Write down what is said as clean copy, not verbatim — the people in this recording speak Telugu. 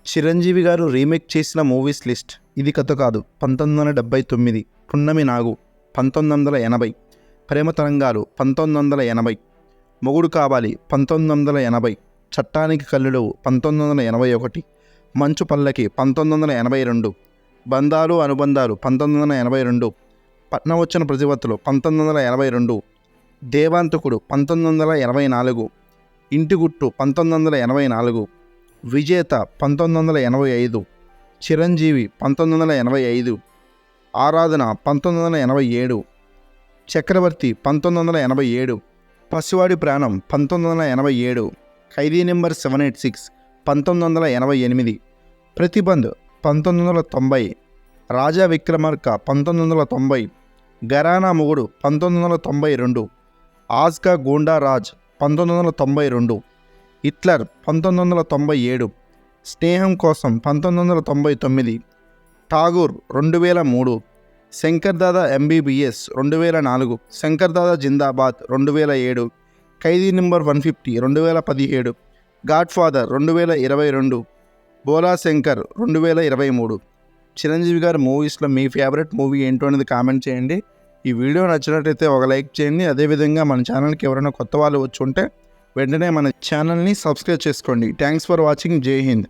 చిరంజీవి గారు రీమేక్ చేసిన మూవీస్ లిస్ట్. ఇది కథ కాదు. 1979, పున్నమి నాగు 1980, ప్రేమ తరంగాలు 1980, మొగుడు కావాలి 1980, చట్టానికి కల్లుడు 1981, మంచు పల్లకి 1982, బంధాలు అనుబంధాలు 1982, పట్నం వచ్చిన ప్రతివత్తులు 1982, దేవాంతకుడు 1984, ఇంటి గుట్టు 1984, విజేత 1985, చిరంజీవి 1985, ఆరాధన 1987, చక్రవర్తి 1987, పసివాడి ప్రాణం 1987, ఖైదీ నెంబర్ 786 1988, ప్రతిబంధ్ 1990, రాజా విక్రమార్క 1990, ఘరానా మొగుడు 1992, ఆజ్కా గూండా రాజ్ 1992, హిట్లర్ 1997, స్నేహం కోసం 1999, ఠాగూర్ 2003, శంకర్ దాదా ఎంబీబీఎస్ 2004, శంకర్ దాదా జిందాబాద్ 2007, ఖైదీ నెంబర్ 150 2017, గాడ్ ఫాదర్ 2022, బోలా శంకర్ 2023. చిరంజీవి గారి మూవీస్లో మీ ఫేవరెట్ మూవీ ఏంటో అనేది కామెంట్ చేయండి. ఈ వీడియో నచ్చినట్లయితే ఒక లైక్ చేయండి. అదేవిధంగా మన ఛానల్కి ఎవరైనా కొత్త వాళ్ళు వచ్చి ఉంటే వెంటనే మన ఛానల్ని సబ్స్క్రైబ్ చేసుకోండి. Thanks for watching. జై హింద్.